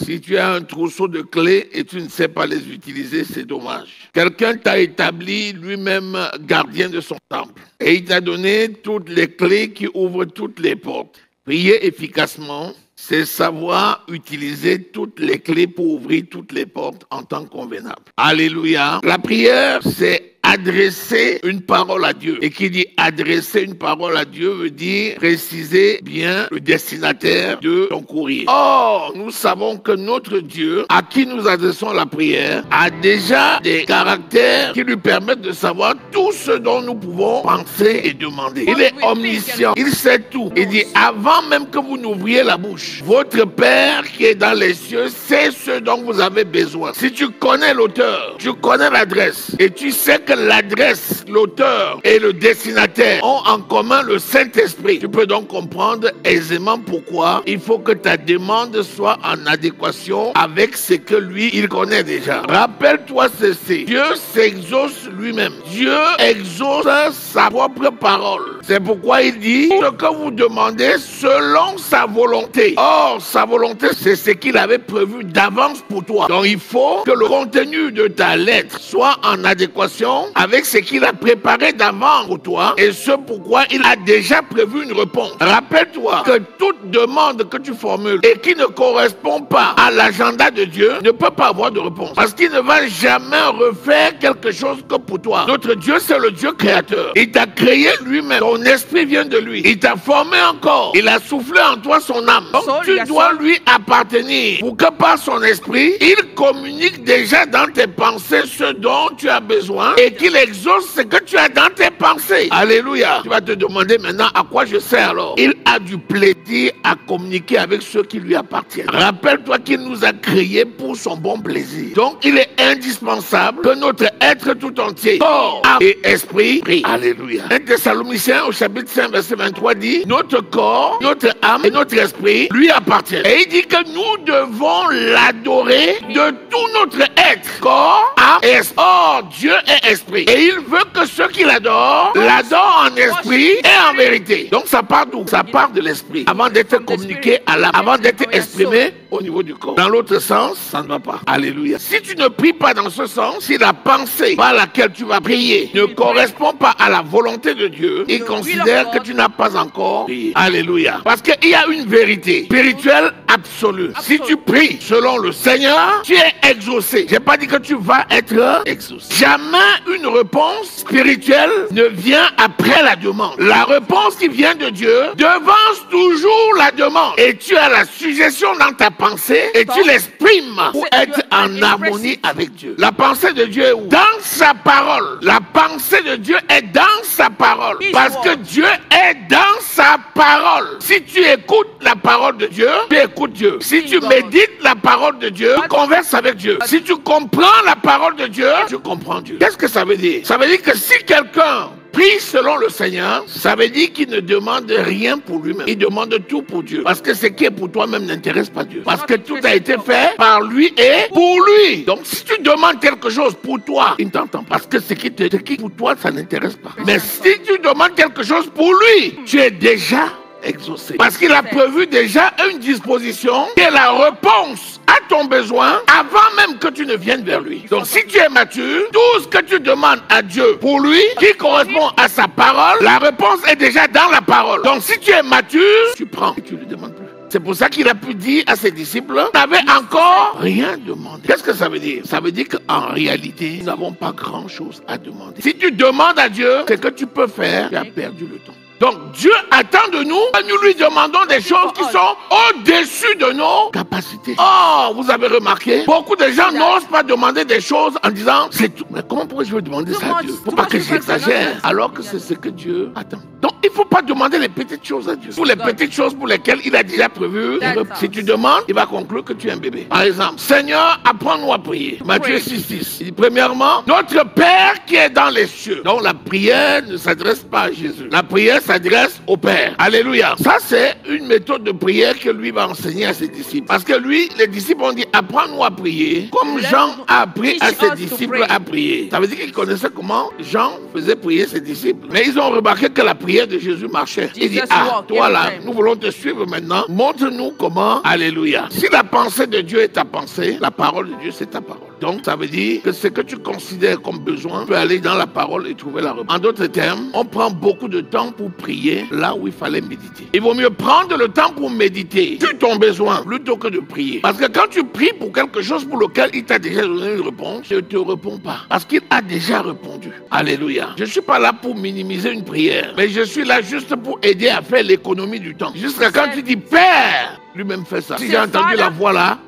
Si tu as un trousseau de clés et tu ne sais pas les utiliser, c'est dommage. Quelqu'un t'a établi lui-même gardien de son temple. Et il t'a donné toutes les clés qui ouvrent toutes les portes. Prier efficacement, c'est savoir utiliser toutes les clés pour ouvrir toutes les portes en temps convenable. Alléluia. La prière, c'est adresser une parole à Dieu. Et qui dit adresser une parole à Dieu veut dire préciser bien le destinataire de ton courrier. Or, nous savons que notre Dieu, à qui nous adressons la prière, a déjà des caractères qui lui permettent de savoir tout ce dont nous pouvons penser et demander. Il est omniscient. Il sait tout. Il dit, avant même que vous n'ouvriez la bouche, votre Père qui est dans les cieux sait ce dont vous avez besoin. Si tu connais l'auteur, tu connais l'adresse, et tu sais que l'adresse, l'auteur et le destinataire ont en commun le Saint-Esprit. Tu peux donc comprendre aisément pourquoi il faut que ta demande soit en adéquation avec ce que lui, il connaît déjà. Rappelle-toi ceci, Dieu s'exauce lui-même. Dieu exauce sa propre parole. C'est pourquoi il dit ce que vous demandez selon sa volonté. Or, sa volonté, c'est ce qu'il avait prévu d'avance pour toi. Donc, il faut que le contenu de ta lettre soit en adéquation avec ce qu'il a préparé d'avant pour toi et ce pourquoi il a déjà prévu une réponse. Rappelle-toi que toute demande que tu formules et qui ne correspond pas à l'agenda de Dieu ne peut pas avoir de réponse parce qu'il ne va jamais refaire quelque chose que pour toi. Notre Dieu, c'est le Dieu créateur. Il t'a créé lui-même. Ton esprit vient de lui. Il t'a formé encore. Il a soufflé en toi son âme. Donc tu dois lui appartenir pour que par son esprit, il communique déjà dans tes pensées ce dont tu as besoin et qu'il exauce ce que tu as dans tes pensées. Alléluia. Tu vas te demander maintenant à quoi je sers alors. Il a du plaisir à communiquer avec ceux qui lui appartiennent. Rappelle-toi qu'il nous a créés pour son bon plaisir. Donc il est indispensable que notre être tout entier, corps, âme et esprit, prie. Alléluia. 1 Thessaloniciens au chapitre 5 verset 23 dit, notre corps, notre âme et notre esprit lui appartiennent. Et il dit que nous devons l'adorer de tout notre être, corps, âme et esprit. Or, Dieu est esprit. Et il veut que ceux qui l'adorent en esprit et en vérité. Donc ça part d'où? Ça part de l'esprit. Avant d'être communiqué à l'âme, avant d'être exprimé au niveau du corps. Dans l'autre sens, ça ne va pas. Alléluia. Si tu ne pries pas dans ce sens, si la pensée par laquelle tu vas prier ne correspond pas à la volonté de Dieu, il considère que tu n'as pas encore prié. Alléluia. Parce qu'il y a une vérité spirituelle absolue. Si tu pries selon le Seigneur, tu es exaucé. J'ai pas dit que tu vas être exaucé. Jamais une réponse spirituelle ne vient après la demande. La réponse qui vient de Dieu devance toujours la demande. Et tu as la suggestion dans ta pensée et tu l'exprimes pour être en harmonie avec Dieu. La pensée de Dieu est où? Dans sa parole. La pensée de Dieu est dans sa parole. Parce que Dieu est dans sa parole. Si tu écoutes la parole de Dieu, tu écoutes Dieu. Si tu médites la parole de Dieu, tu converses avec Dieu. Si tu comprends la parole de Dieu, tu comprends Dieu. Qu'est-ce que ça veut dire? Ça veut dire que si quelqu'un prie selon le Seigneur, ça veut dire qu'il ne demande rien pour lui-même. Il demande tout pour Dieu. Parce que ce qui est pour toi-même n'intéresse pas Dieu. Parce que tout a été fait par lui et pour lui. Donc si tu demandes quelque chose pour toi, il ne t'entend pas. Parce que ce qui pour toi, ça n'intéresse pas. Mais si tu demandes quelque chose pour lui, tu es déjà exaucé. Parce qu'il a prévu déjà une disposition qui est la réponse à ton besoin avant même que tu ne viennes vers lui. Donc si tu es mature, tout ce que tu demandes à Dieu pour lui, qui correspond à sa parole, la réponse est déjà dans la parole. Donc si tu es mature, tu prends et tu ne lui demandes plus. C'est pour ça qu'il a pu dire à ses disciples, vous n'avez encore rien demandé. Qu'est-ce que ça veut dire? Ça veut dire qu'en réalité, nous n'avons pas grand-chose à demander. Si tu demandes à Dieu ce que tu peux faire, tu as perdu le temps. Donc Dieu attend de nous que nous lui demandons des choses qui sont au-dessus de nos capacités. Oh, vous avez remarqué, beaucoup de gens n'osent pas demander des choses en disant c'est tout. Mais comment pourrais-je demander ça à Dieu? Faut pas que j'exagère. Alors que c'est ce que Dieu attend. Donc il ne faut pas demander les petites choses à Dieu. Pour les petites choses pour lesquelles il a déjà prévu. Si tu demandes, il va conclure que tu es un bébé. Par exemple, Seigneur, apprends-nous à prier. Matthieu 6:6. Il dit premièrement, notre Père qui est dans les cieux. Donc la prière ne s'adresse pas à Jésus. La prière s'adresse au Père. Alléluia. Ça, c'est une méthode de prière que lui va enseigner à ses disciples. Parce que lui, les disciples ont dit, apprends-nous à prier comme Jean a appris à ses disciples à prier. Ça veut dire qu'ils connaissaient comment Jean faisait prier ses disciples. Mais ils ont remarqué que la prière de Jésus marchait. Il dit, ah, toi là, nous voulons te suivre maintenant. Montre-nous comment. Alléluia. Si la pensée de Dieu est ta pensée, la parole de Dieu, c'est ta parole. Donc, ça veut dire que ce que tu considères comme besoin, tu peux aller dans la parole et trouver la réponse. En d'autres termes, on prend beaucoup de temps pour prier là où il fallait méditer. Il vaut mieux prendre le temps pour méditer sur ton besoin plutôt que de prier. Parce que quand tu pries pour quelque chose pour lequel il t'a déjà donné une réponse, il ne te répond pas. Parce qu'il a déjà répondu. Alléluia. Je ne suis pas là pour minimiser une prière, mais je suis là juste pour aider à faire l'économie du temps. Jusqu'à quand tu dis Père, lui-même fait ça. Si j'ai entendu la voix là,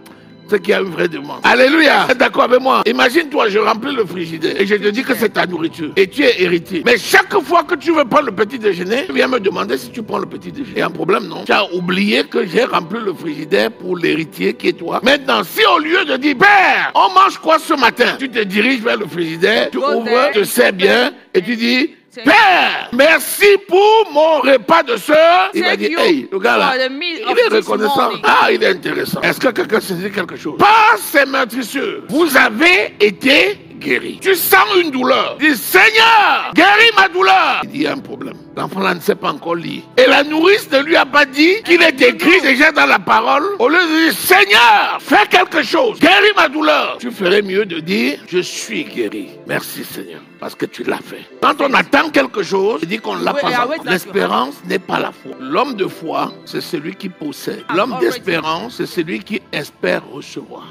c'est qu'il y a une vraie demande. Alléluia. D'accord avec moi? Imagine-toi, je remplis le frigidaire et je te dis que c'est ta nourriture. Et tu es héritier. Mais chaque fois que tu veux prendre le petit déjeuner, tu viens me demander si tu prends le petit déjeuner. Il y a un problème, non? Tu as oublié que j'ai rempli le frigidaire pour l'héritier qui est toi. Maintenant, si au lieu de dire, Père, on mange quoi ce matin? Tu te diriges vers le frigidaire, tu ouvres, tu sais bien, et tu dis, Père, merci pour mon repas de soeur. Il va dire, hey, le gars là, il est reconnaissant. Ah, il est intéressant. Est-ce que quelqu'un se dit quelque chose? Par ces meurtrissures, vous avez été guéri. Tu sens une douleur. Dis, Seigneur, guéris ma douleur. Il dit, il y a un problème. L'enfant là ne sait pas encore lire. Et la nourrice ne lui a pas dit qu'il est écrit déjà dans la parole. Au lieu de dire, Seigneur, fais quelque chose. Guéris ma douleur. Tu ferais mieux de dire, je suis guéri. Merci Seigneur. Parce que tu l'as fait. Quand on attend quelque chose, il dit qu'on l'a pas encore. L'espérance n'est pas la foi. L'homme de foi, c'est celui qui possède. L'homme d'espérance, c'est celui qui espère recevoir.